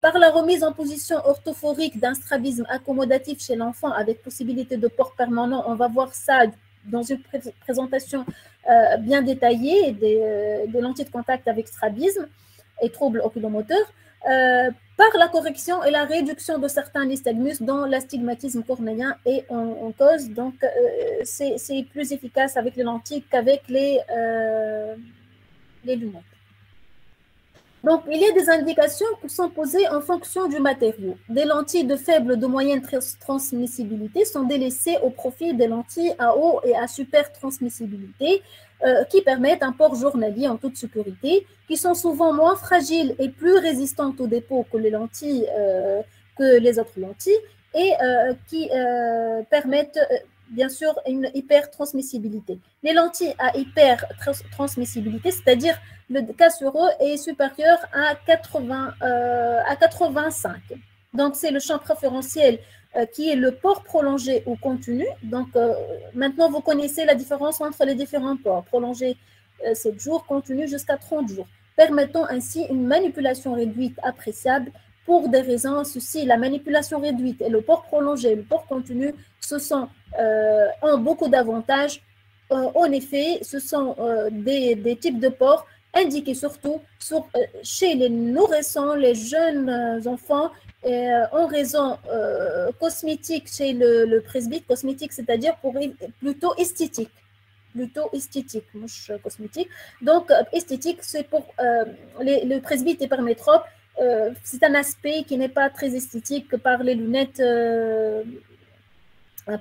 par la remise en position orthophorique d'un strabisme accommodatif chez l'enfant avec possibilité de port permanent. On va voir ça dans une présentation bien détaillée des lentilles de contact avec strabisme et troubles oculomoteurs, par la correction et la réduction de certains nystagmus dont l'astigmatisme cornéen est en cause. Donc, c'est plus efficace avec les lentilles qu'avec les lunettes. Donc, il y a des indications qui sont posées en fonction du matériau. Des lentilles de faible ou de moyenne transmissibilité sont délaissées au profit des lentilles à haut et à super transmissibilité qui permettent un port journalier en toute sécurité, qui sont souvent moins fragiles et plus résistantes au dépôt que les lentilles, que les autres lentilles, et qui permettent bien sûr une hypertransmissibilité. Les lentilles à hypertransmissibilité, c'est-à-dire le K sur E est supérieur à 85. Donc, c'est le champ préférentiel qui est le port prolongé ou continu. Donc, maintenant, vous connaissez la différence entre les différents ports. Prolongé 7 jours, continu jusqu'à 30 jours, permettant ainsi une manipulation réduite appréciable pour des raisons. Ceci, la manipulation réduite et le port prolongé et le port continu, ce sont ont beaucoup d'avantages. En effet, ce sont des types de ports indiqués surtout chez les nourrissons, les jeunes enfants, en raison cosmétique chez le presbyte, cosmétique, c'est-à-dire plutôt esthétique, mouche cosmétique. Donc, esthétique, c'est pour le presbyte hypermétrope, c'est un aspect qui n'est pas très esthétique par les lunettes,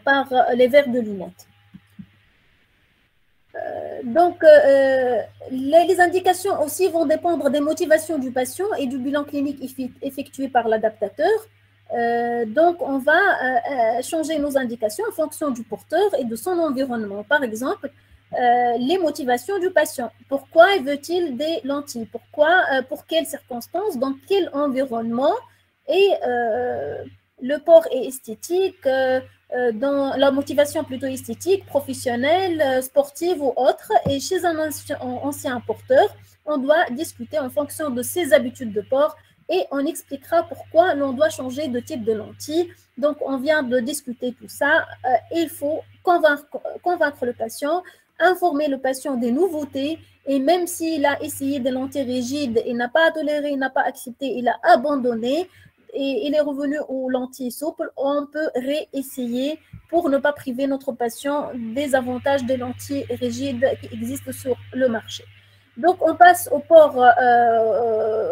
par les verres de lunettes. Donc, les indications aussi vont dépendre des motivations du patient et du bilan clinique effectué par l'adaptateur. Donc, on va changer nos indications en fonction du porteur et de son environnement. Par exemple, les motivations du patient. Pourquoi veut-il des lentilles? Pour quelles circonstances? Dans quel environnement? Et le port est esthétique, dans la motivation plutôt esthétique, professionnelle, sportive ou autre. Et chez un ancien porteur, on doit discuter en fonction de ses habitudes de port et on expliquera pourquoi l'on doit changer de type de lentille. Donc, on vient de discuter tout ça. Il faut convaincre le patient, informer le patient des nouveautés, et même s'il a essayé des lentilles rigides, il n'a pas toléré, il n'a pas accepté, il a abandonné, et il est revenu aux lentilles souples, on peut réessayer pour ne pas priver notre patient des avantages des lentilles rigides qui existent sur le marché. Donc, on passe au port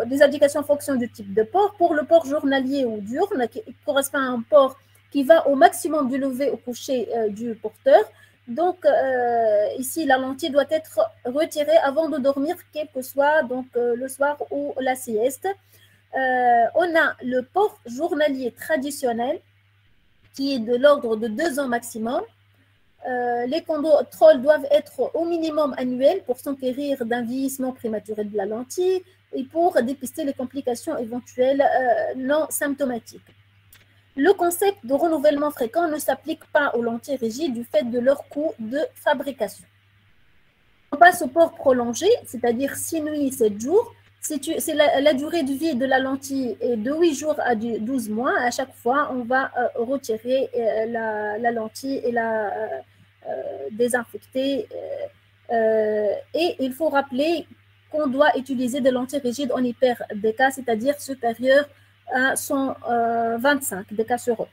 des indications en fonction du type de port. Pour le port journalier ou diurne, qui correspond à un port qui va au maximum du lever au coucher du porteur. Donc, ici, la lentille doit être retirée avant de dormir, quel que soit donc, le soir ou la sieste. On a le port journalier traditionnel qui est de l'ordre de 2 ans maximum. Les contrôles doivent être au minimum annuels pour s'enquérir d'un vieillissement prématuré de la lentille et pour dépister les complications éventuelles non symptomatiques. Le concept de renouvellement fréquent ne s'applique pas aux lentilles rigides du fait de leur coût de fabrication. On passe au port prolongé, c'est-à-dire 6 nuits, 7 jours. C'est la durée de vie de la lentille est de 8 jours à 12 mois. À chaque fois, on va retirer la lentille et la désinfecter. Et il faut rappeler qu'on doit utiliser des lentilles rigides en hyper DK, c'est-à-dire supérieures à 125 DK sur E.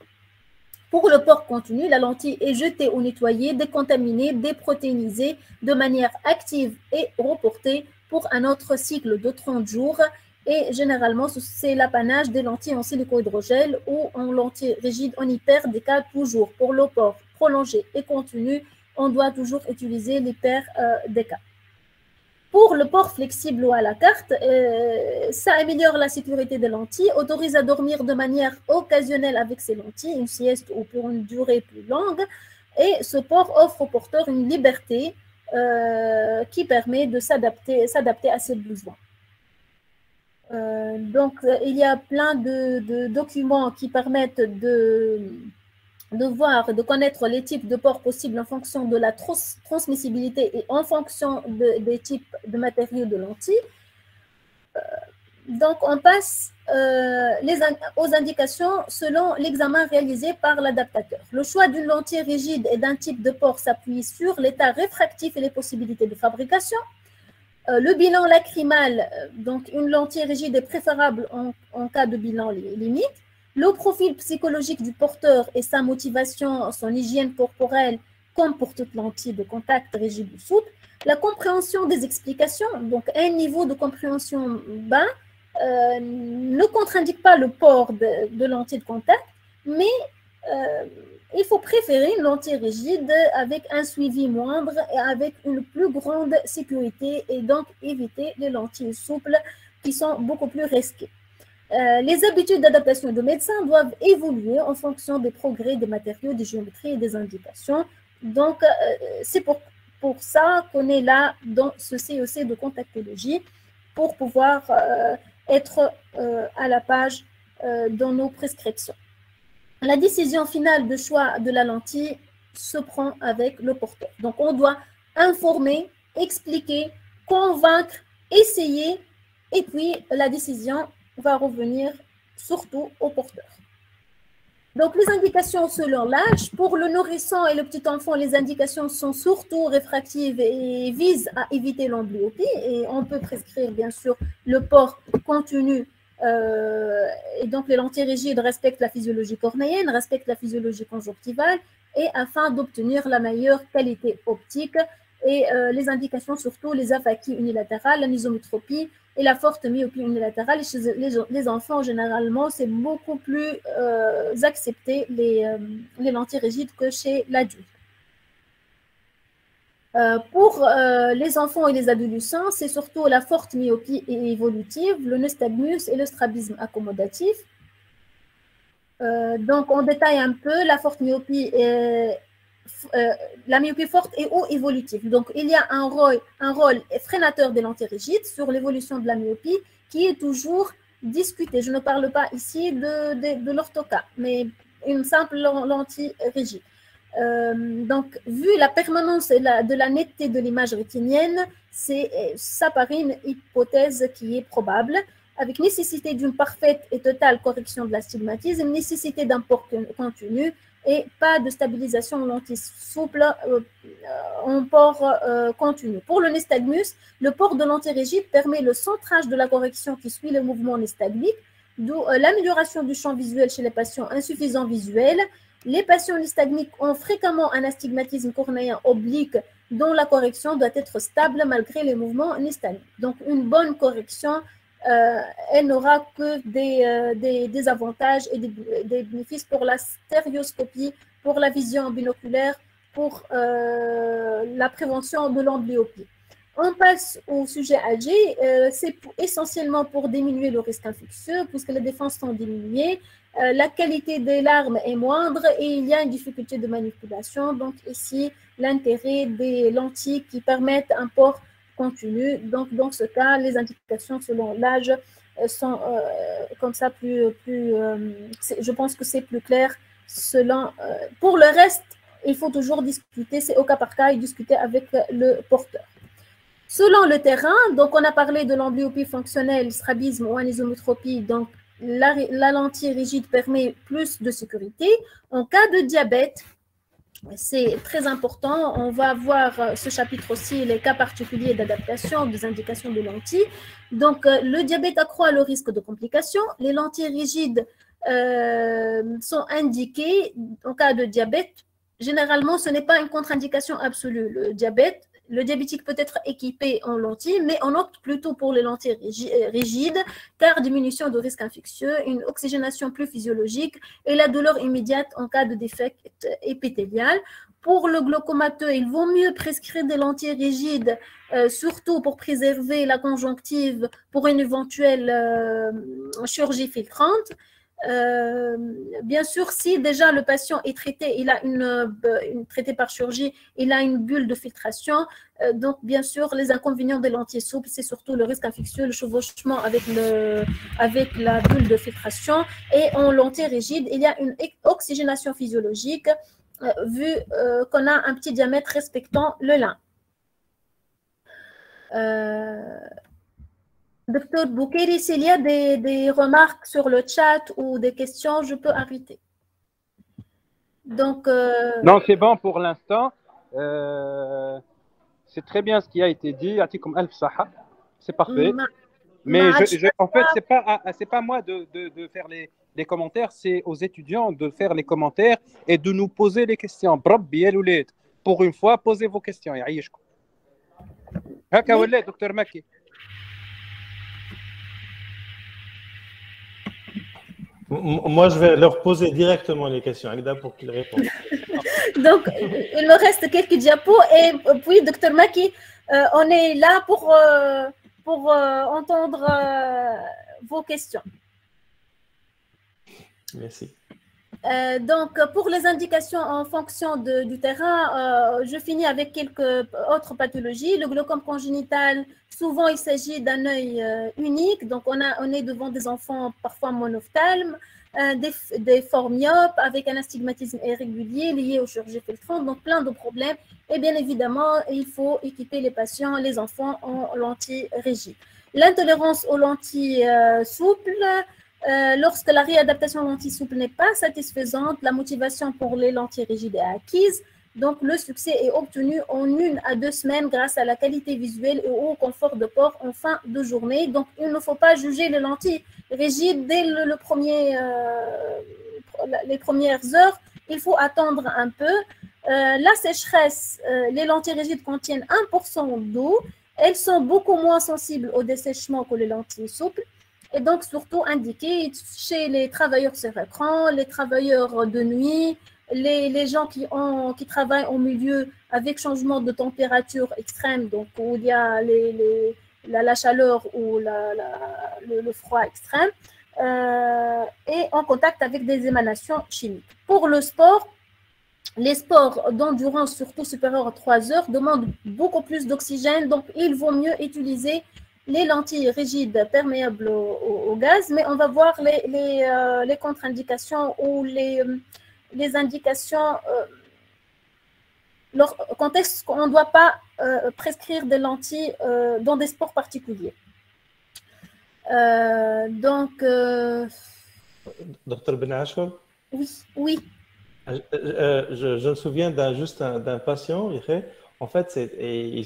Pour le port continu, la lentille est jetée ou nettoyée, décontaminée, déprotéinisée de manière active et reportée pour un autre cycle de 30 jours. Et généralement, c'est l'apanage des lentilles en silico-hydrogel ou en lentilles rigides en hyper DK toujours. Pour le port prolongé et continu, on doit toujours utiliser l'hyper DK. Pour le port flexible ou à la carte, ça améliore la sécurité des lentilles, autorise à dormir de manière occasionnelle avec ces lentilles, une sieste ou pour une durée plus longue. Et ce port offre au porteur une liberté qui permet de s'adapter à ses besoins. Donc, il y a plein de documents qui permettent de voir, de connaître les types de ports possibles en fonction de la transmissibilité et en fonction des types de matériaux de lentilles. Donc, on passe aux indications selon l'examen réalisé par l'adaptateur. Le choix d'une lentille rigide et d'un type de port s'appuie sur l'état réfractif et les possibilités de fabrication. Le bilan lacrymal, donc une lentille rigide est préférable en cas de bilan limite. Le profil psychologique du porteur et sa motivation, son hygiène corporelle, comme pour toute lentille de contact rigide ou souple. La compréhension des explications, donc un niveau de compréhension bas, ne contre-indique pas le port de lentilles de contact, mais il faut préférer une lentille rigide avec un suivi moindre et avec une plus grande sécurité et donc éviter les lentilles souples qui sont beaucoup plus risquées. Les habitudes d'adaptation de médecins doivent évoluer en fonction des progrès des matériaux, des géométries et des indications. Donc, c'est pour ça qu'on est là dans ce CEC de contactologie pour pouvoir être à la page dans nos prescriptions. La décision finale de choix de la lentille se prend avec le porteur. Donc, on doit informer, expliquer, convaincre, essayer, et puis la décision va revenir surtout au porteur. Donc, les indications selon l'âge, pour le nourrisson et le petit enfant, les indications sont surtout réfractives et visent à éviter l'amblyopie. Et on peut prescrire, bien sûr, le port continu. Et donc, les lentilles rigides respectent la physiologie cornéenne, respectent la physiologie conjonctivale, et afin d'obtenir la meilleure qualité optique. Et les indications, surtout les aphakies unilatérales, l'anisomutropie et la forte myopie unilatérale. Chez les enfants, généralement, c'est beaucoup plus accepté les lentilles rigides que chez l'adulte. Pour les enfants et les adolescents, c'est surtout la forte myopie évolutive, le nystagmus et le strabisme accommodatif. Donc, on détaille un peu la forte myopie la myopie forte et ou évolutive. Donc, il y a un rôle freinateur des lentilles rigides sur l'évolution de la myopie qui est toujours discuté. Je ne parle pas ici de l'orthocat, mais une simple lentille rigide. Donc, vu la permanence de la netteté de l'image rétinienne, ça paraît une hypothèse qui est probable, avec nécessité d'une parfaite et totale correction de l'astigmatisme, nécessité d'un port continu, et pas de stabilisation en lentille souple en port continu. Pour le nystagmus, le port de lentille rigide permet le centrage de la correction qui suit le mouvement nystagmique, d'où l'amélioration du champ visuel chez les patients insuffisants visuels. Les patients nystagmiques ont fréquemment un astigmatisme cornéen oblique dont la correction doit être stable malgré les mouvements nystagmiques. Donc, une bonne correction elle n'aura que des avantages et des bénéfices pour la stéréoscopie, pour la vision binoculaire, pour la prévention de l'amblyopie. On passe au sujet âgé. C'est essentiellement pour diminuer le risque infectieux, puisque les défenses sont diminuées. La qualité des larmes est moindre et il y a une difficulté de manipulation. Donc ici, l'intérêt des lentilles qui permettent un port continu. Donc, dans ce cas, les indications selon l'âge sont comme ça je pense que c'est plus clair. Pour le reste, il faut toujours discuter, c'est au cas par cas et discuter avec le porteur. Selon le terrain, donc on a parlé de l'amblyopie fonctionnelle, strabisme ou anisomutropie, donc la lentille rigide permet plus de sécurité. En cas de diabète, c'est très important. On va voir ce chapitre aussi, les cas particuliers d'adaptation, des indications de lentilles. Donc, le diabète accroît le risque de complications. Les lentilles rigides sont indiquées en cas de diabète. Généralement, ce n'est pas une contre-indication absolue. Le diabétique peut être équipé en lentilles, mais on opte plutôt pour les lentilles rigides, car diminution de risque infectieux, une oxygénation plus physiologique et la douleur immédiate en cas de défect épithélial. Pour le glaucomateux, il vaut mieux prescrire des lentilles rigides, surtout pour préserver la conjonctive pour une éventuelle chirurgie filtrante. Bien sûr, si déjà le patient est traité, il a traité par chirurgie, il a une bulle de filtration. Donc, bien sûr, les inconvénients des lentilles souples, c'est surtout le risque infectieux, le chevauchement avec la bulle de filtration. Et en lentilles rigides, il y a une oxygénation physiologique vu qu'on a un petit diamètre respectant le lin. Docteur Boukeri, s'il y a des remarques sur le chat ou des questions, je peux arrêter. Donc, non, c'est bon pour l'instant. C'est très bien ce qui a été dit. Atikum alf saha. C'est parfait. Mais en fait, c'est pas moi de faire les commentaires, c'est aux étudiants de faire les commentaires et de nous poser les questions. Pour une fois, posez vos questions. هكا ولا دكتور مكي. Moi, je vais leur poser directement les questions, Agda, pour qu'ils répondent. Donc, il me reste quelques diapos et puis, docteur Maki, on est là pour entendre vos questions. Merci. Donc, pour les indications en fonction du terrain, je finis avec quelques autres pathologies. Le glaucome congénital, souvent il s'agit d'un œil unique, donc on est devant des enfants parfois monophthalmes, des formes myopes avec un astigmatisme irrégulier lié aux chirurgies filtrantes, donc plein de problèmes. Et bien évidemment, il faut équiper les patients, les enfants en lentilles rigides. L'intolérance aux lentilles souples. Lorsque la réadaptation lentilles souples n'est pas satisfaisante, la motivation pour les lentilles rigides est acquise. Donc, le succès est obtenu en 1 à 2 semaines grâce à la qualité visuelle et au confort de port en fin de journée. Donc, il ne faut pas juger les lentilles rigides dès les premières heures. Il faut attendre un peu. La sécheresse, les lentilles rigides contiennent 1% d'eau. Elles sont beaucoup moins sensibles au dessèchement que les lentilles souples. Et donc, surtout indiqué chez les travailleurs sur écran, les travailleurs de nuit, les gens qui travaillent en milieu avec changement de température extrême, donc où il y a la chaleur ou le froid extrême, et en contact avec des émanations chimiques. Pour le sport, les sports d'endurance, surtout supérieurs à 3 heures, demandent beaucoup plus d'oxygène, donc il vaut mieux utiliser les lentilles rigides perméables au gaz, mais on va voir les contre-indications ou les indications quand est-ce qu'on ne doit pas prescrire des lentilles dans des sports particuliers. Docteur Benachour? Oui. Je me souviens d'un patient, en fait, il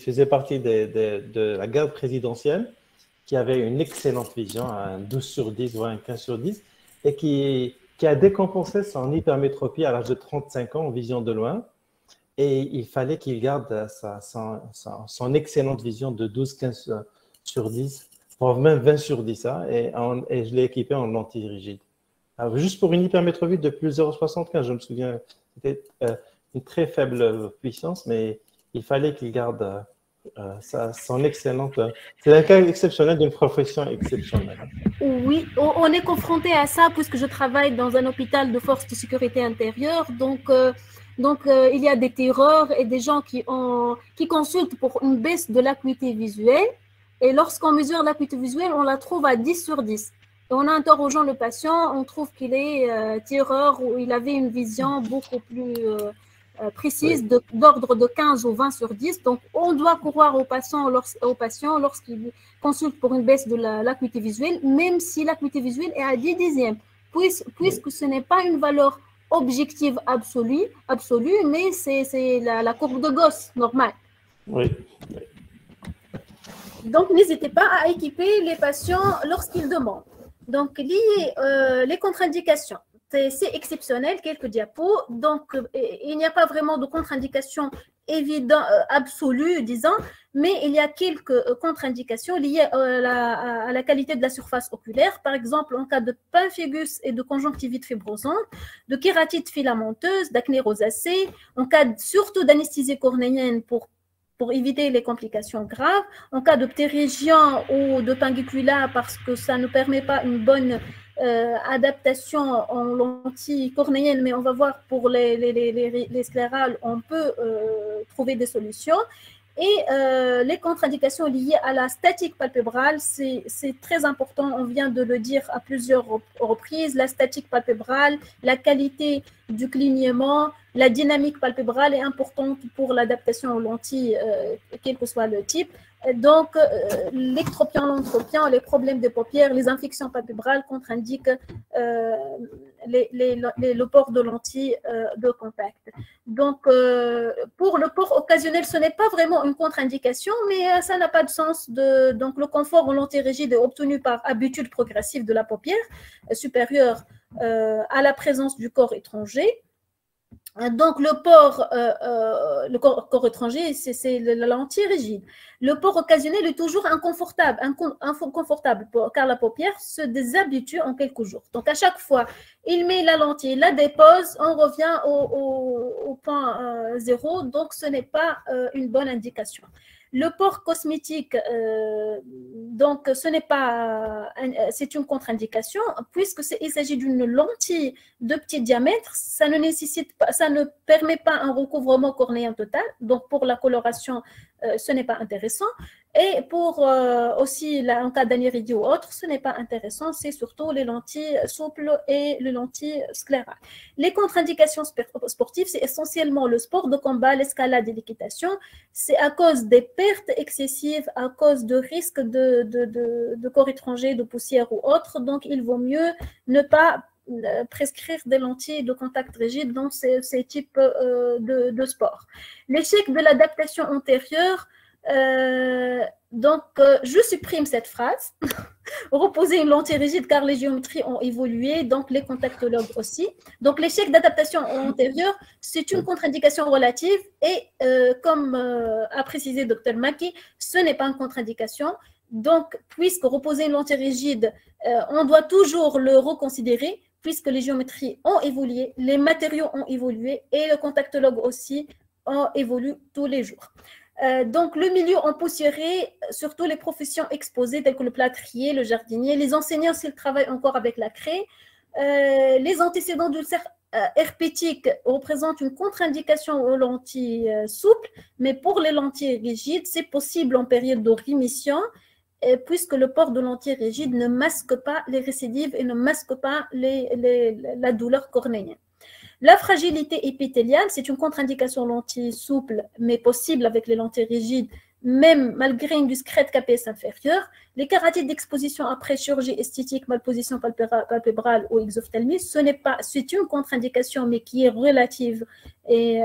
faisait partie de la garde présidentielle qui avait une excellente vision, un 12 sur 10 ou un 15 sur 10, et qui a décompensé son hypermétropie à l'âge de 35 ans en vision de loin. Et il fallait qu'il garde son excellente vision de 12-15 sur 10, voire même 20 sur 10, et je l'ai équipé en lentilles rigides. Alors, juste pour une hypermétropie de plus 0,75, je me souviens, c'était une très faible puissance, mais il fallait qu'il garde son excellente... C'est un cas exceptionnel d'une profession exceptionnelle. Oui, on est confronté à ça puisque je travaille dans un hôpital de force de sécurité intérieure. Donc, il y a des tireurs et des gens qui consultent pour une baisse de l'acuité visuelle. Et lorsqu'on mesure l'acuité visuelle, on la trouve à 10 sur 10. Et en interrogeant le patient, on trouve qu'il est tireur ou il avait une vision beaucoup plus précise, d'ordre de 15 ou 20 sur 10. Donc, on doit croire au patient lorsqu'il consulte pour une baisse de l'acuité visuelle, même si l'acuité visuelle est à 10 dixièmes, puisque ce n'est pas une valeur objective absolue, mais c'est la courbe de Gauss normale. Oui. Donc, n'hésitez pas à équiper les patients lorsqu'ils demandent. Donc, les contre-indications, c'est exceptionnel, quelques diapos. Donc, il n'y a pas vraiment de contre-indications évidentes, absolues, disons, mais il y a quelques contre-indications liées à la qualité de la surface oculaire. Par exemple, en cas de pemphigus et de conjonctivite fibrosante, de kératite filamenteuse, d'acné rosacée, en cas surtout d'anesthésie cornéenne pour éviter les complications graves, en cas de ptérygium ou de pinguicula parce que ça ne permet pas une bonne adaptation en lentilles cornéennes, mais on va voir pour les sclérales, on peut trouver des solutions. Et les contre-indications liées à la statique palpébrale, c'est très important, on vient de le dire à plusieurs reprises, la statique palpébrale, la qualité du clignement, la dynamique palpébrale est importante pour l'adaptation aux lentilles, quel que soit le type. Donc, l'ectropion, l'entropion, les problèmes de paupières, les infections palpébrales contre-indiquent le port de lentilles de contact. Donc, pour le port occasionnel, ce n'est pas vraiment une contre-indication, mais ça n'a pas de sens. Donc, le confort en lentilles rigides est obtenu par habitude progressive de la paupière supérieure à la présence du corps étranger. Donc, le corps étranger, c'est la lentille rigide. Le port occasionnel est toujours inconfortable car la paupière se déshabitue en quelques jours. Donc, à chaque fois, il met la lentille, la dépose, on revient au point zéro. Donc, ce n'est pas une bonne indication. Le port cosmétique, donc ce n'est pas, c'est une contre-indication puisqu'il s'agit d'une lentille de petit diamètre, ça ne permet pas un recouvrement cornéen total. Donc pour la coloration, ce n'est pas intéressant. Et pour aussi en cas d'anéridie ou autre, ce n'est pas intéressant. C'est surtout les lentilles souples et les lentilles sclérales. Les contre-indications sportives, c'est essentiellement le sport de combat, l'escalade et l'équitation. C'est à cause des pertes excessives, à cause de risques de corps étrangers, de poussière ou autre. Donc, il vaut mieux ne pas prescrire des lentilles de contact rigide dans ces types de sport. L'échec de l'adaptation antérieure, je supprime cette phrase. Reposer une lentille rigide car les géométries ont évolué, donc les contactologues aussi. Donc l'échec d'adaptation antérieure, c'est une contre-indication relative et comme a précisé Dr Maki, ce n'est pas une contre-indication. Donc, puisque reposer une lentille rigide, on doit toujours le reconsidérer puisque les géométries ont évolué, les matériaux ont évolué et le contactologue aussi évolue tous les jours. Donc, le milieu empoussiéré, surtout les professions exposées telles que le plâtrier, le jardinier, les enseignants s'ils travaillent encore avec la craie, les antécédents d'ulcères herpétiques représentent une contre-indication aux lentilles souples, mais pour les lentilles rigides, c'est possible en période de rémission puisque le port de lentilles rigides ne masque pas les récidives et ne masque pas la douleur cornéenne. La fragilité épithéliale, c'est une contre-indication lentilles souples, mais possible avec les lentilles rigides, même malgré une discrète KPS inférieure. Les kératites d'exposition après chirurgie esthétique, malposition palpébrale ou exophtalmie, c'est une contre-indication, mais qui est relative et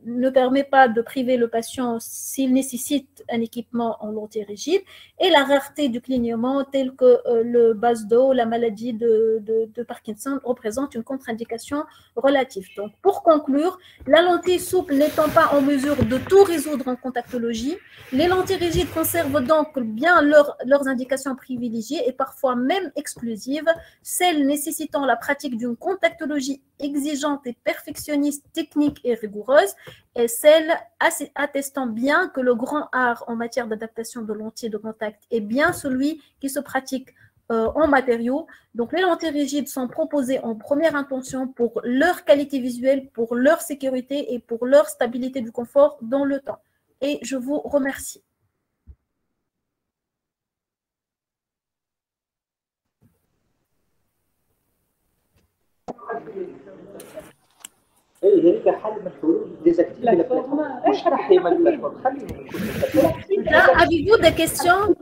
ne permet pas de priver le patient s'il nécessite un équipement en lentilles rigides. Et la rareté du clignement, tel que le BASDO, la maladie de Parkinson, représente une contre-indication relative. Donc, pour conclure, la lentille souple n'étant pas en mesure de tout résoudre en contactologie, les lentilles rigides conservent donc bien leurs indications privilégiées et parfois même exclusives, celles nécessitant la pratique d'une contactologie exigeante et perfectionniste, technique et rigoureuse, et celles attestant bien que le grand art en matière d'adaptation de lentilles de contact est bien celui qui se pratique en matériaux. Donc, les lentilles rigides sont proposées en première intention pour leur qualité visuelle, pour leur sécurité et pour leur stabilité du confort dans le temps. Et je vous remercie. Avez-vous des questions?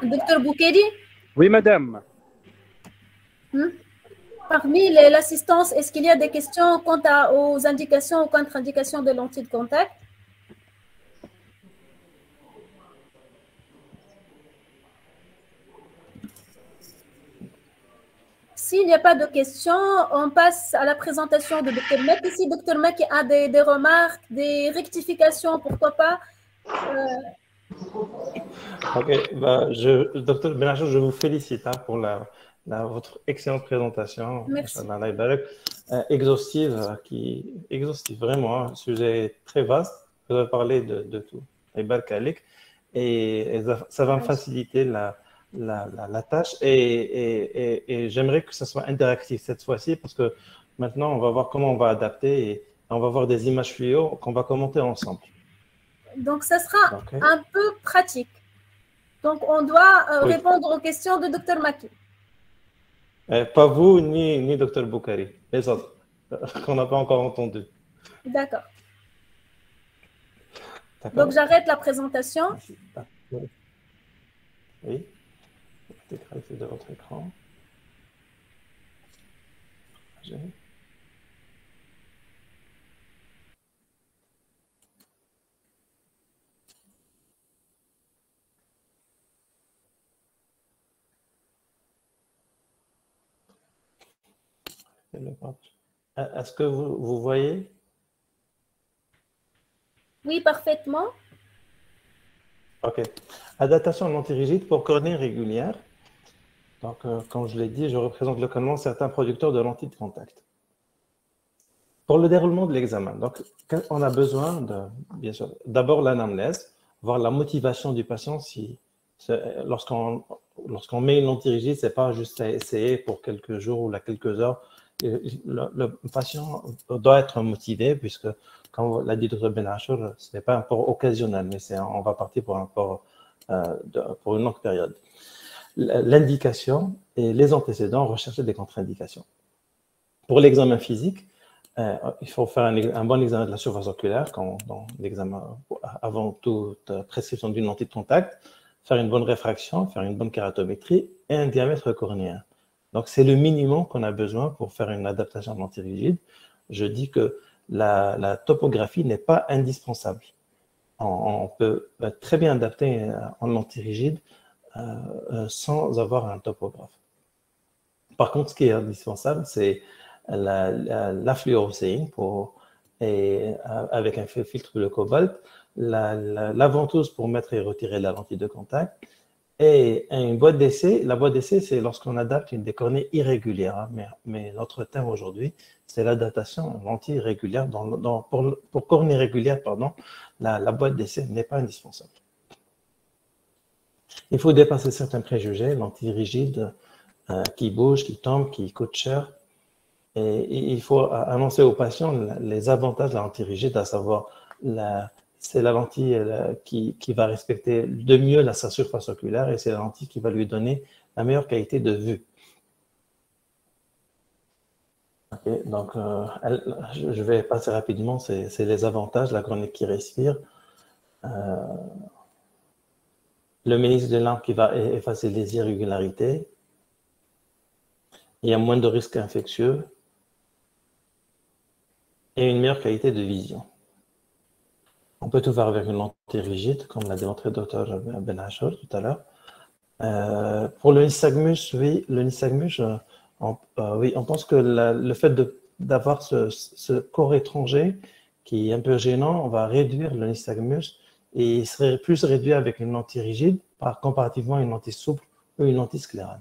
Docteur Boukedi? Oui, madame. Parmi l'assistance, est-ce qu'il y a des questions quant aux indications ou contre-indications de lentilles de contact? S'il n'y a pas de questions, on passe à la présentation de Dr Maki. Si Dr Maki a des remarques, des rectifications, pourquoi pas? Ok, Dr Benachour, je vous félicite pour votre excellente présentation. Merci. Exhaustive, vraiment, un sujet très vaste. Vous avez parlé de tout. Et ça va me faciliter la tâche et j'aimerais que ça soit interactif cette fois-ci parce que maintenant, on va voir comment on va adapter et on va voir des images fluo qu'on va commenter ensemble. Donc, ça sera un peu pratique. Donc, on doit répondre aux questions de Dr Maki. Pas vous, ni Dr Boukari. Les autres, qu'on n'a pas encore entendu. D'accord. D'accord. Donc, j'arrête la présentation. Oui. L'intégralité de votre écran. Est-ce que vous voyez? Oui, parfaitement. OK. Adaptation l'antirigide pour cornée régulière. Donc, comme je l'ai dit, je représente localement certains producteurs de lentilles de contact. Pour le déroulement de l'examen, donc, on a besoin de, bien sûr, d'abord l'anamnèse, voir la motivation du patient. Si, lorsqu'on met une lentille rigide, ce n'est pas juste à essayer pour quelques jours ou quelques heures. Le patient doit être motivé, puisque, comme l'a dit Dr Benachour, ce n'est pas un port occasionnel, mais on va partir pour un port pour une longue période. L'indication et les antécédents, rechercher des contre-indications. Pour l'examen physique, il faut faire un bon examen de la surface oculaire, dans l'examen avant toute prescription d'une lentille de contact, faire une bonne réfraction, faire une bonne kératométrie et un diamètre cornéen. Donc, c'est le minimum qu'on a besoin pour faire une adaptation de lentille rigide. Je dis que la topographie n'est pas indispensable. On peut très bien adapter en lentille rigide sans avoir un topographe. Par contre, ce qui est indispensable, c'est la fluorescéine avec un filtre de cobalt, la ventouse pour mettre et retirer la lentille de contact, et une boîte d'essai. La boîte d'essai, c'est lorsqu'on adapte une des cornées irrégulières. Hein, mais notre thème aujourd'hui, c'est l'adaptation lentille irrégulière. Pour cornée régulière, pardon, la boîte d'essai n'est pas indispensable. Il faut dépasser certains préjugés, lentille rigide qui bouge, qui tombe, qui coûte cher. Et il faut annoncer aux patients les avantages de la lentille rigide, à savoir c'est la lentille qui va respecter de mieux sa surface oculaire et c'est la lentille qui va lui donner la meilleure qualité de vue. Okay, donc, je vais passer rapidement, c'est les avantages, la cornée qui respire, le ménisque de lampe qui va effacer les irrégularités, il y a moins de risques infectieux et une meilleure qualité de vision. On peut tout faire avec une lentille rigide, comme l'a démontré le Dr Benachour tout à l'heure. Pour le nystagmus, oui, oui, on pense que le fait d'avoir ce corps étranger qui est un peu gênant, on va réduire le nystagmus et il serait plus réduit avec une lentille rigide comparativement à une lentille souple ou une lentille sclérale.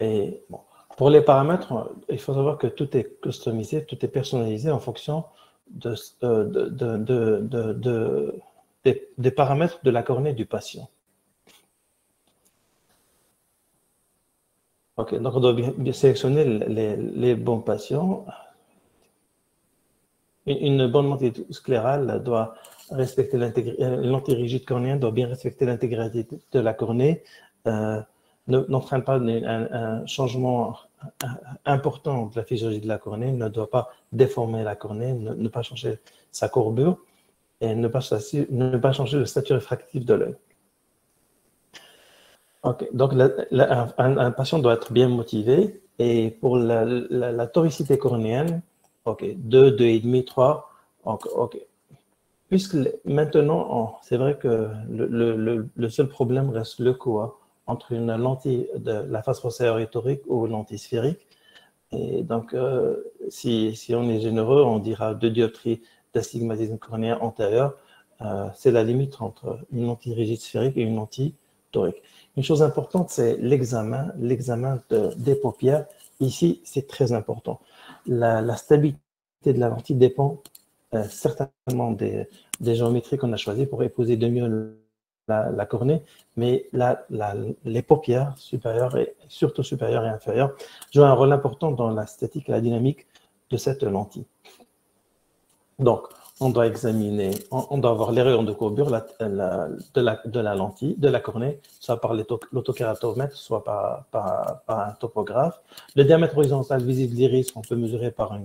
Et bon, pour les paramètres, il faut savoir que tout est customisé, tout est personnalisé en fonction des paramètres de la cornée du patient. Ok, donc on doit bien sélectionner les bons patients. Une bonne lentille sclérale doit respecter une lentille rigide cornéenne doit bien respecter l'intégralité de la cornée. N'entraîne pas un changement important de la physiologie de la cornée, ne doit pas déformer la cornée, ne pas changer sa courbure et ne pas changer le statut réfractif de l'œil. Okay. Donc, un patient doit être bien motivé et pour la toricité cornéenne, 2, 2,5, 3, Puisque maintenant, c'est vrai que le seul problème reste le coût entre une lentille de la face postérieure et torique ou une lentille sphérique. Et donc, si on est généreux, on dira 2 dioptries d'astigmatisme cornéen antérieur. C'est la limite entre une lentille rigide sphérique et une lentille torique. Une chose importante, c'est l'examen des paupières. Ici, c'est très important. La stabilité de la lentille dépend certainement des géométries qu'on a choisies pour épouser de mieux la cornée, mais les paupières supérieures et surtout supérieures et inférieures jouent un rôle important dans la statique et la dynamique de cette lentille. Donc, on doit examiner, on doit avoir les rayons de courbure de la lentille, de la cornée, soit par l'autokératomètre, soit par un topographe. Le diamètre horizontal visible de l'iris, on peut mesurer par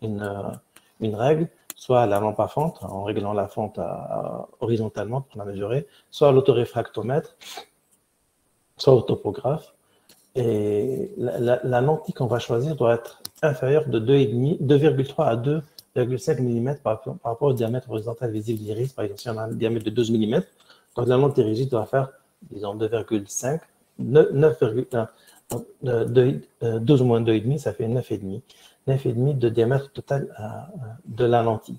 une règle, soit à la lampe à fente, en réglant la fente horizontalement pour la mesurer, soit à l'autoréfractomètre, soit au topographe. Et la lentille qu'on va choisir doit être inférieure de 2,3 à 2,5 mm par rapport au diamètre horizontal visible de l'iris. Par exemple, si on a un diamètre de 12 mm, donc la lentille rigide doit faire, disons, 2,5, 9,1, 12 moins 2,5, ça fait 9,5. 9,5 de diamètre total de la lentille.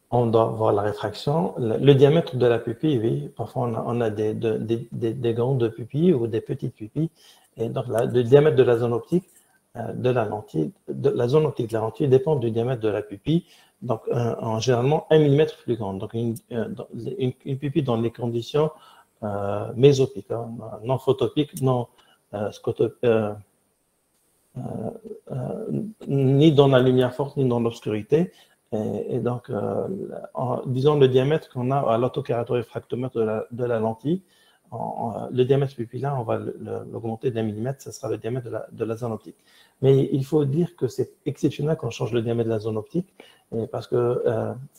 On doit voir la réfraction. Le diamètre de la pupille, oui, parfois on a des grandes pupilles ou des petites pupilles. Et donc, le diamètre de la zone optique de la lentille, la zone optique de la lentille dépend du diamètre de la pupille. Donc, généralement, 1 mm plus grande. Donc, une pupille dans les conditions mésopiques, hein, non photopiques, non ni dans la lumière forte, ni dans l'obscurité. Et donc, disons le diamètre qu'on a à l'autokérato-réfractomètre de la lentille, le diamètre pupillaire, on va l'augmenter d'1 millimètre, ce sera le diamètre de la zone optique. Mais il faut dire que c'est exceptionnel qu'on change le diamètre de la zone optique, parce que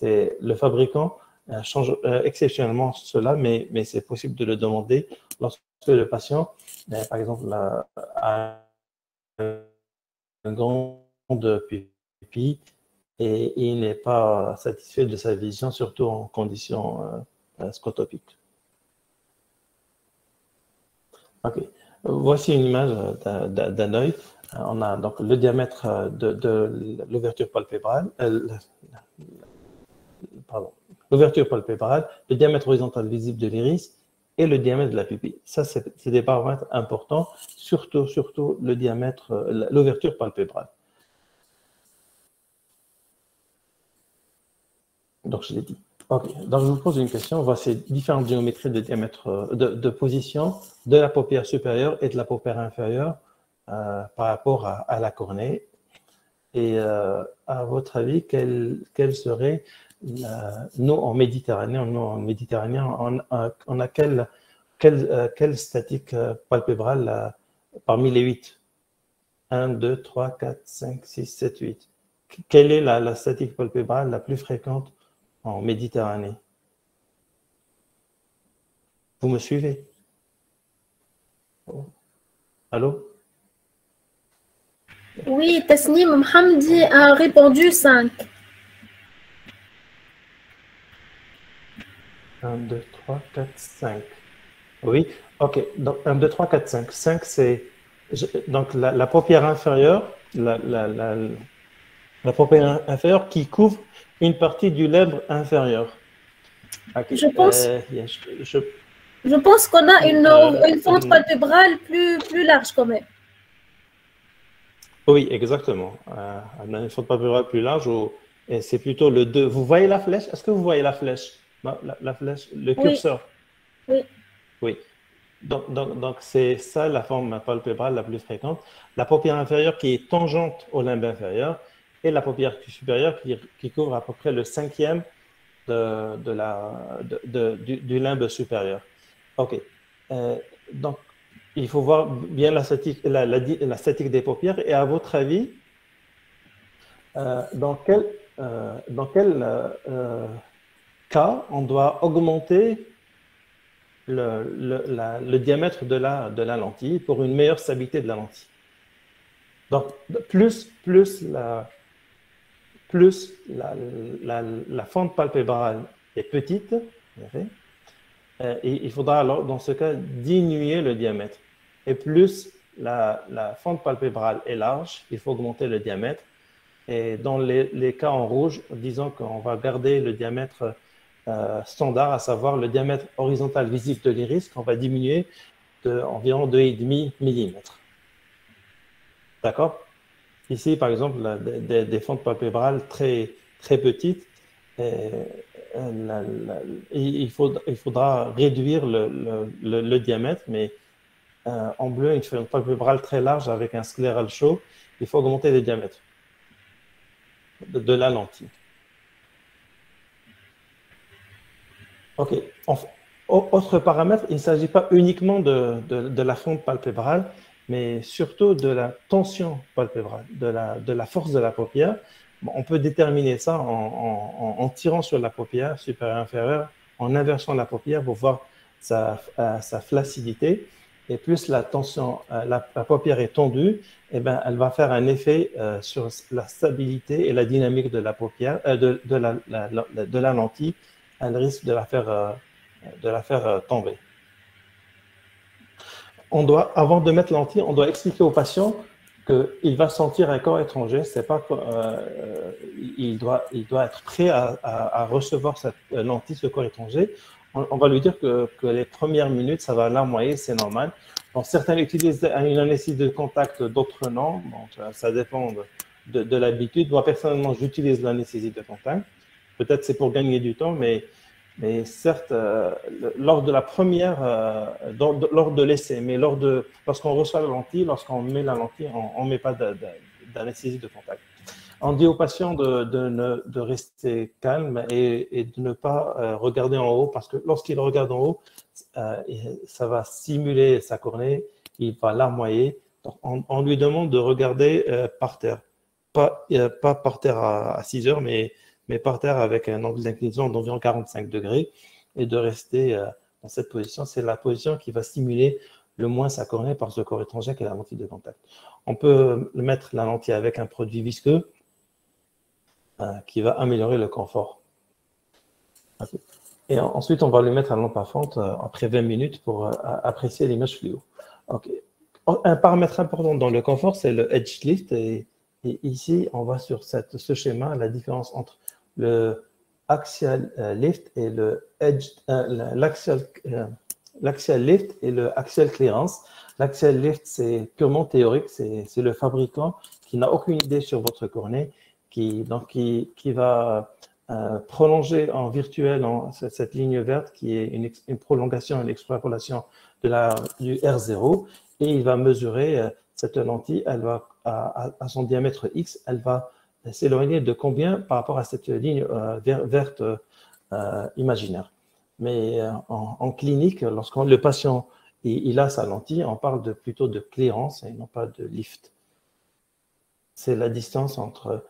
le fabricant change exceptionnellement cela, mais c'est possible de le demander lorsque le patient, par exemple, a une grande pupille, et il n'est pas satisfait de sa vision, surtout en conditions scotopiques. Ok. Voici une image d'un œil. On a donc le diamètre de l'ouverture palpébrale, l'ouverture palpébrale, le diamètre horizontal visible de l'iris et le diamètre de la pupille. Ça, c'est des paramètres importants, surtout le diamètre, l'ouverture palpébrale. Donc, je l'ai dit. Ok. Donc, je vous pose une question. Voici différentes géométries de diamètre, de position de la paupière supérieure et de la paupière inférieure par rapport à la cornée. Et à votre avis, quelle serait, nous en Méditerranée, on a quelle statique palpébrale parmi les 8? 1, 2, 3, 4, 5, 6, 7, 8. Quelle est la statique palpébrale la plus fréquente en Méditerranée? Vous me suivez? Allô? Oui, Tasnim Mohamdi a répondu 5. 1, 2, 3, 4, 5. Oui, ok. Donc, 1, 2, 3, 4, 5. 5, c'est donc la paupière inférieure, la paupière inférieure qui couvre une partie du lèvre inférieur. Okay. Je pense qu'on a une fente palpébrale plus large quand même. Oui, exactement. On a une fente palpébrale plus large, et c'est plutôt le 2. Vous voyez la flèche? Est-ce que vous voyez la flèche? La flèche, le curseur? Oui. Oui. Donc c'est ça la forme palpébrale la plus fréquente. La paupière inférieure qui est tangente au limbe inférieur et la paupière supérieure qui couvre à peu près le 5e du limbe supérieur. OK. Donc, il faut voir bien la statique des paupières. Et à votre avis, dans quel cas on doit augmenter le diamètre de la lentille pour une meilleure stabilité de la lentille? Donc, plus la fente palpébrale est petite, et il faudra alors, dans ce cas, diminuer le diamètre. Et plus la fente palpébrale est large, il faut augmenter le diamètre. Et dans les cas en rouge, disons qu'on va garder le diamètre standard, à savoir le diamètre horizontal visible de l'iris, qu'on va diminuer d'environ 2,5 mm. D'accord? Ici, par exemple, des fentes palpébrales très, très petites, il faudra réduire le diamètre, mais en bleu, une fente palpébrale très large avec un scléral chaud, il faut augmenter le diamètre. de la lentille. OK. Autre paramètre, il ne s'agit pas uniquement de la fonte palpébrale, mais surtout de la tension palpébrale, de la force de la paupière. Bon, on peut déterminer ça en tirant sur la paupière supérieure et inférieure, en inversant la paupière pour voir sa flaccidité. Et plus la tension, la paupière est tendue, eh ben, elle va faire un effet sur la stabilité et la dynamique de la paupière, de la lentille. Elle risque de la faire tomber. Avant de mettre la lentille, on doit expliquer au patient qu'il va sentir un corps étranger. C'est pas, il doit être prêt à recevoir cette lentille, ce corps étranger. On va lui dire que les premières minutes, ça va larmoyer, c'est normal. Donc, certains utilisent une anesthésie de contact, d'autres non. Donc, ça dépend de l'habitude. Moi, personnellement, j'utilise l'anesthésie de contact. Peut-être c'est pour gagner du temps, mais certes, lors de la première, lors de l'essai, mais lorsqu'on reçoit la lentille, lorsqu'on met la lentille, on ne met pas d'anesthésie de contact. On dit aux patients de rester calme et de ne pas regarder en haut, parce que lorsqu'il regarde en haut, ça va stimuler sa cornée, il va larmoyer. Donc, on lui demande de regarder par terre. Pas par terre à 6 heures, mais par terre avec un angle d'inclinaison d'environ 45 degrés et de rester dans cette position. C'est la position qui va stimuler le moins sa cornée par ce corps étranger qui est la lentille de contact. On peut mettre la lentille avec un produit visqueux qui va améliorer le confort. Okay. Et ensuite, on va lui mettre la lampe à fente après 20 minutes pour apprécier l'image fluo. Okay. Un paramètre important dans le confort, c'est le edge lift. Et ici, on voit sur ce schéma la différence entre le axial lift et l'axial lift et le axial clearance. L'axial lift, c'est purement théorique, c'est le fabricant qui n'a aucune idée sur votre cornée, qui va prolonger en virtuel cette ligne verte qui est une prolongation, une extrapolation du R0, et il va mesurer cette lentille, elle va à son diamètre X, elle va s'éloigner de combien par rapport à cette ligne verte imaginaire. Mais en clinique, lorsque le patient il a sa lentille, on parle plutôt de clearance et non pas de lift. C'est la distance entre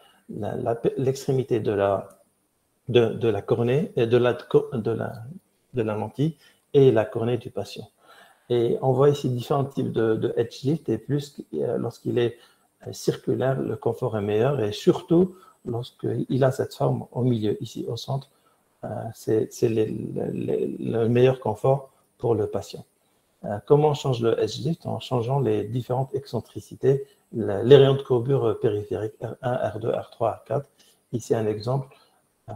l'extrémité de la cornée et de la lentille et la cornée du patient. Et on voit ici différents types de edge lift, et plus lorsqu'il est circulaire, le confort est meilleur, et surtout lorsqu'il a cette forme au milieu, ici au centre, c'est le meilleur confort pour le patient. Comment on change le edge lift? En changeant les différentes excentricités, les rayons de courbure périphériques R1, R2, R3, R4. Ici un exemple,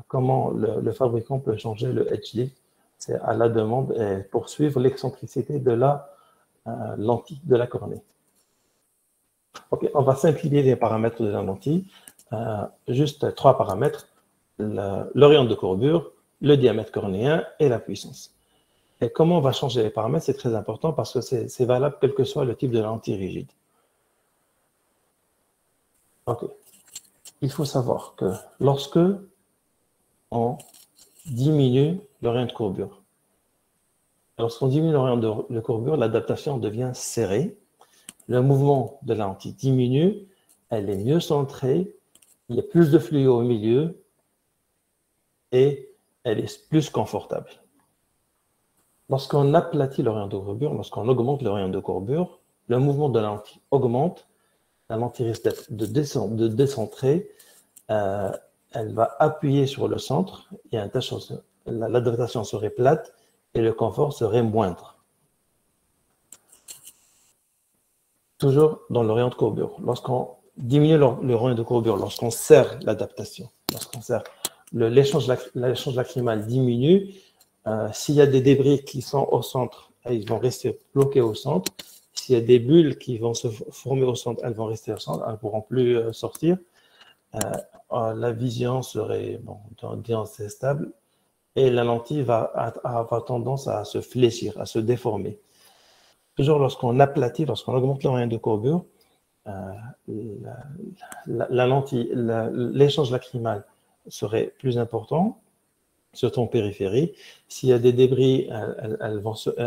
comment le fabricant peut changer le edge lift. C'est à la demande et pour suivre l'excentricité de la lentille de la cornée. Ok, on va simplifier les paramètres de la lentille. Juste 3 paramètres, le rayon de courbure, le diamètre cornéen et la puissance. Et comment on va changer les paramètres, c'est très important parce que c'est valable quel que soit le type de lentille rigide. Ok. Il faut savoir que lorsque on diminue le rayon de courbure, lorsqu'on diminue le rayon de courbure, l'adaptation devient serrée. Le mouvement de la lentille diminue, elle est mieux centrée, il y a plus de fluide au milieu et elle est plus confortable. Lorsqu'on aplatit le rayon de courbure, lorsqu'on augmente le rayon de courbure, le mouvement de la lentille augmente, la lentille risque de décentrer, elle va appuyer sur le centre, et l'adaptation serait plate et le confort serait moindre. Toujours dans le rayon de courbure. Lorsqu'on diminue le rayon de courbure, lorsqu'on serre l'adaptation, lorsqu'on serre, l'échange lacrymal diminue. S'il y a des débris qui sont au centre, ils vont rester bloqués au centre. S'il y a des bulles qui vont se former au centre, elles vont rester au centre, elles ne pourront plus sortir. La vision serait assez stable et la lentille va avoir tendance à se fléchir, à se déformer. Toujours lorsqu'on aplatit, lorsqu'on augmente le rayon de courbure, la lentille, l'échange lacrymal serait plus important, surtout en périphérie. S'il y a des débris,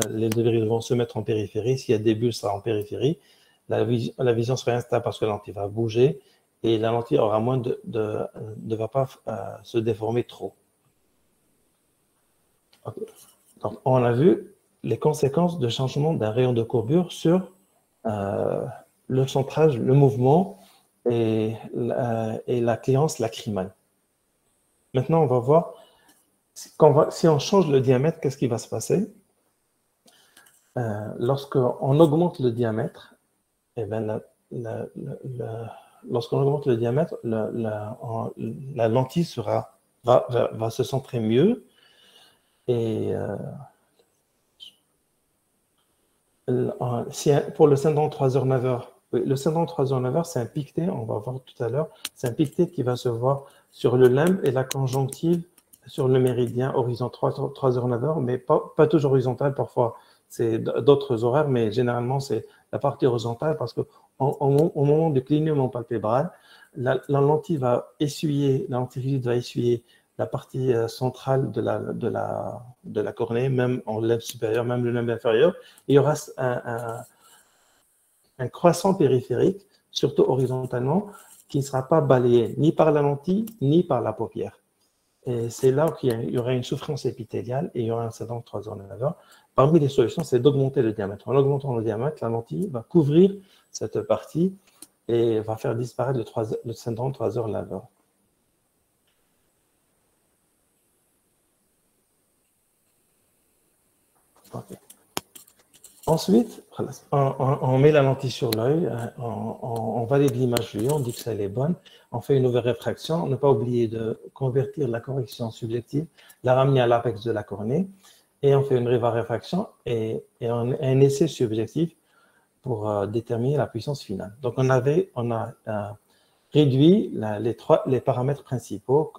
les débris vont se mettre en périphérie. S'il y a des bulles, ça sera en périphérie. La vision serait instable parce que la lentille va bouger et la lentille aura moins ne va pas se déformer trop. Okay. Donc, on a vu les conséquences de changement d'un rayon de courbure sur le centrage, le mouvement et la cléance lacrymale. Maintenant, on va voir si on change le diamètre, qu'est-ce qui va se passer? Lorsqu'on augmente le diamètre, eh ben, lorsqu'on augmente le diamètre, la lentille va se centrer mieux et pour le syndrome 3h-9h, le syndrome 3h-9h, c'est un piqueté, on va voir tout à l'heure, c'est un piqueté qui va se voir sur le limbe et la conjonctive sur le méridien horizon 3h-9h, mais pas toujours horizontal, parfois c'est d'autres horaires, mais généralement c'est la partie horizontale parce qu'au moment du clignement palpébral, la lentille va essuyer, la lentille rigide va essuyer la partie centrale de la cornée, même en limbe supérieur, même le limbe inférieur. Il y aura un croissant périphérique, surtout horizontalement, qui ne sera pas balayé ni par la lentille, ni par la paupière. Et c'est là qu'il y aura une souffrance épithéliale et il y aura un syndrome 3h-9h. Parmi les solutions, c'est d'augmenter le diamètre. En augmentant le diamètre, la lentille va couvrir cette partie et va faire disparaître le syndrome 3h-9h. Okay. Ensuite, on met la lentille sur l'œil, on valide l'image vue, on dit que elle est bonne, on fait une nouvelle réfraction, ne pas oublier de convertir la correction subjective, la ramener à l'apex de la cornée, et on fait une réfraction et un essai subjectif pour déterminer la puissance finale. Donc on a réduit les paramètres principaux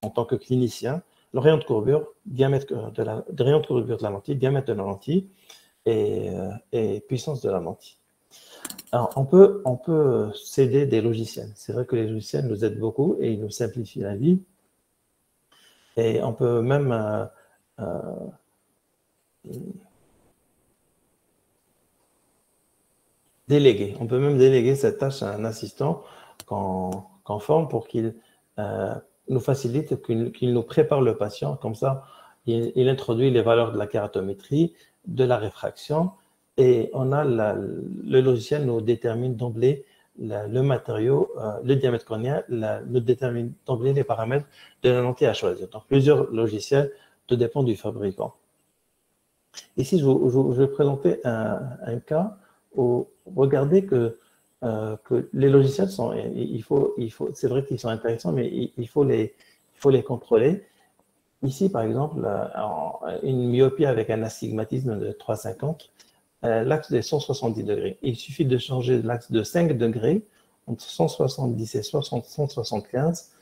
en tant que clinicien, le rayon de courbure, rayon de courbure de la lentille, diamètre de la lentille, et puissance de la lentille. Alors, on peut s'aider des logiciels. C'est vrai que les logiciels nous aident beaucoup et ils nous simplifient la vie. Et on peut même déléguer. On peut même déléguer cette tâche à un assistant qu'on forme pour qu'il nous facilite, qu'il nous prépare le patient. Comme ça, il introduit les valeurs de la kératométrie, de la réfraction, et on a le logiciel nous détermine d'emblée le matériau, le diamètre cornéen, nous détermine d'emblée les paramètres de la lentille à choisir. Donc, plusieurs logiciels, tout dépend du fabricant. Ici, je vais présenter un cas où regardez que les logiciels sont, c'est vrai qu'ils sont intéressants, mais il faut les contrôler. Ici, par exemple, une myopie avec un astigmatisme de 3,50, l'axe est 170 degrés. Il suffit de changer l'axe de 5 degrés, entre 170 et 175.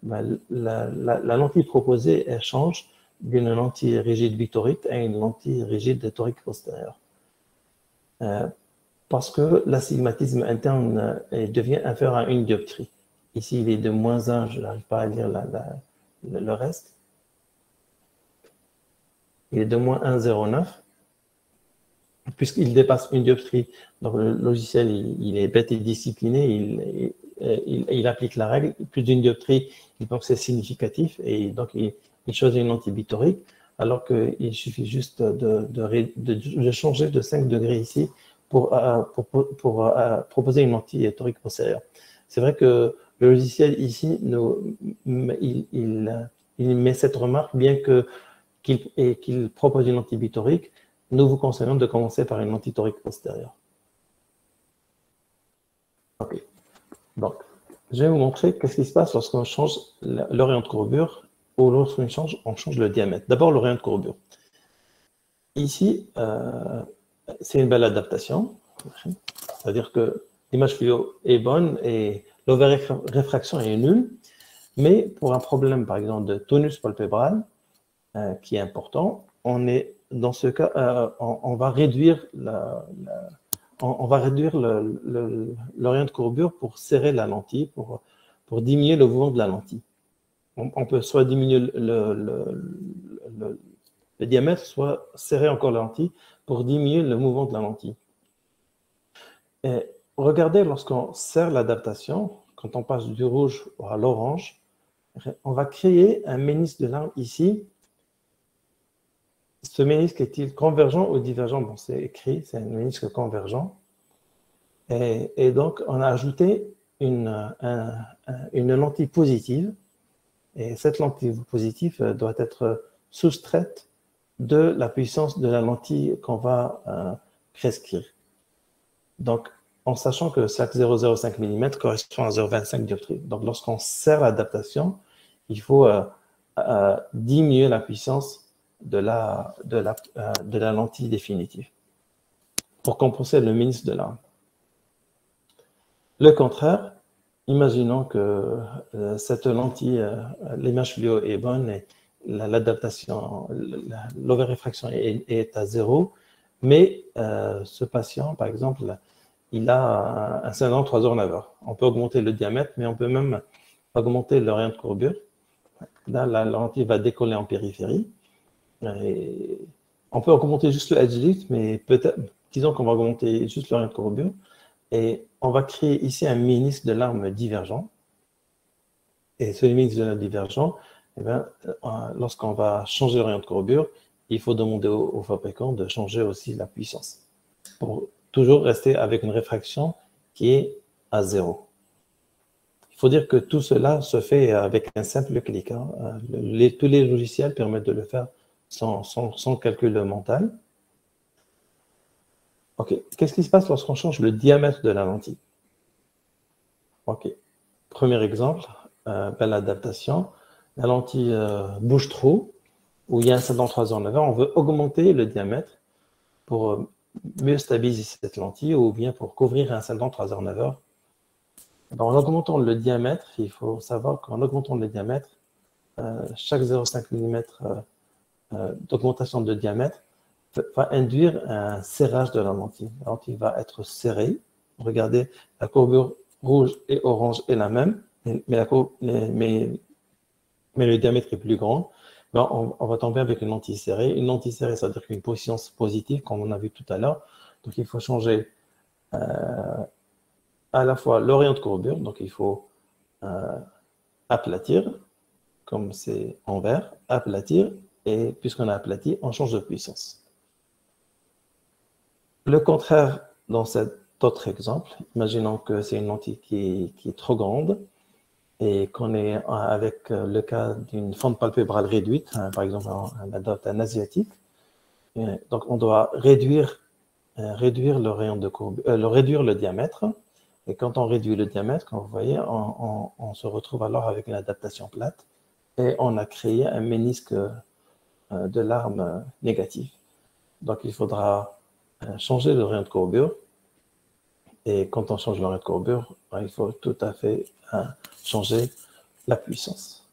La lentille proposée, elle change d'une lentille rigide bitorique à une lentille rigide torique postérieure. Parce que l'astigmatisme interne devient inférieur à une dioptrie. Ici, il est de -1, je n'arrive pas à lire le reste. Il est de -1,09, puisqu'il dépasse une dioptrie. Donc, le logiciel, il est bête et discipliné, il applique la règle. Plus d'une dioptrie, il pense que c'est significatif, et donc il choisit une lentille bitorique, alors qu'il suffit juste de changer de 5 degrés ici pour proposer une lentille torique postérieure. C'est vrai que le logiciel ici, il met cette remarque, bien qu'il propose une lentille bitorique, nous vous conseillons de commencer par une lentille torique postérieure. Ok. Donc, je vais vous montrer qu'est-ce qui se passe lorsqu'on change le rayon de courbure ou lorsqu'on change le diamètre. D'abord, le rayon de courbure. Ici, c'est une belle adaptation. C'est-à-dire que l'image fluo est bonne et l'overréfraction est nulle. Mais pour un problème, par exemple, de tonus palpébral, qui est important, dans ce cas, on va réduire on va réduire l'orient de courbure pour serrer la lentille, pour diminuer le mouvement de la lentille. On peut soit diminuer le diamètre, soit serrer encore la lentille pour diminuer le mouvement de la lentille. Et regardez, lorsqu'on serre l'adaptation, quand on passe du rouge à l'orange, on va créer un ménisque de l'arme ici. Ce ménisque est-il convergent ou divergent? Bon, c'est écrit, c'est un ménisque convergent. Et donc, on a ajouté une lentille positive. Et cette lentille positive doit être soustraite de la puissance de la lentille qu'on va prescrire. Donc, en sachant que chaque 0,05 mm correspond à 0,25 dioptrie. Donc, lorsqu'on serre l'adaptation, il faut diminuer la puissance de la lentille définitive pour compenser le ménisque de l'arme. Le contraire, imaginons que cette lentille, l'image fluo est bonne et l'adaptation, l'overréfraction est à 0, mais ce patient, par exemple, il a un syndrome 3h-9h. On peut augmenter le diamètre, mais on peut même augmenter l'orient de courbure. Là, la lentille va décoller en périphérie. Et on peut augmenter juste le edge lift, mais peut-être, disons qu'on va augmenter juste l'orient de courbure. Et on va créer ici un ménisque de l'arme divergent. Et ce ménisque de l'arme divergent, eh bien, lorsqu'on va changer l'orient de courbure, il faut demander au fabricant de changer aussi la puissance pour toujours rester avec une réfraction qui est à 0. Il faut dire que tout cela se fait avec un simple clic. Hein. Tous les logiciels permettent de le faire sans calcul mental. OK. Qu'est-ce qui se passe lorsqu'on change le diamètre de la lentille? OK. Premier exemple, belle adaptation. La lentille bouge trop, où il y a un syndrome 3h-9h. On veut augmenter le diamètre pour mieux stabiliser cette lentille ou bien pour couvrir un syndrome 3h-9h. En augmentant le diamètre, il faut savoir qu'en augmentant le diamètre, chaque 0,5 mm d'augmentation de diamètre va induire un serrage de la lentille. La lentille va être serrée. Regardez, la courbure rouge et orange est la même, mais le diamètre est plus grand. Ben, on va tomber avec une lentille serrée. Une lentille serrée, ça veut dire qu'une position positive, comme on a vu tout à l'heure. Donc, il faut changer à la fois l'orient de courbure, donc il faut aplatir, comme c'est en vert, aplatir, et puisqu'on a aplati, on change de puissance. Le contraire, dans cet autre exemple, imaginons que c'est une lentille qui est trop grande, et qu'on est avec le cas d'une fente palpébrale réduite, hein, par exemple un asiatique. Donc on doit réduire le rayon de courbure, réduire le diamètre. Et quand on réduit le diamètre, comme vous voyez, on se retrouve alors avec une adaptation plate et on a créé un ménisque de l'arme négatif. Donc il faudra changer le rayon de courbure. Et quand on change le rayon de courbure, il faut tout à fait changer la puissance.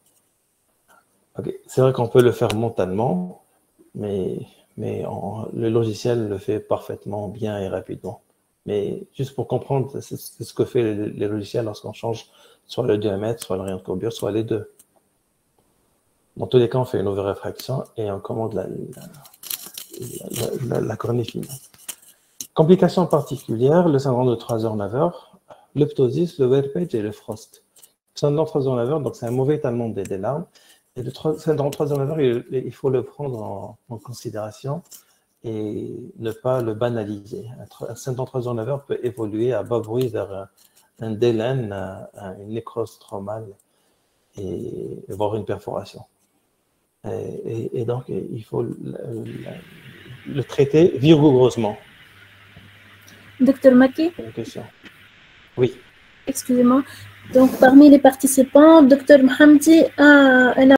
Okay. C'est vrai qu'on peut le faire mentalement, mais le logiciel le fait parfaitement bien et rapidement. Mais juste pour comprendre, c'est ce que fait les logiciels lorsqu'on change soit le diamètre, soit le rayon de courbure, soit les deux. Dans tous les cas, on fait une overréfraction et on commande la cornée finale. Complications particulières, le syndrome de 3h-9h, le ptosis, le verpage et le frost. Le syndrome de 3h-9h, donc c'est un mauvais étalement des larmes. Et le syndrome de 3h-9h, il faut le prendre en considération et ne pas le banaliser. Un syndrome de 3h-9h peut évoluer à bas bruit vers un délène, une nécrose traumatique et voire une perforation. Et donc, il faut le traiter vigoureusement. Docteur Maki? Une question. Oui. Excusez-moi. Donc, parmi les participants, Docteur Mohamdi a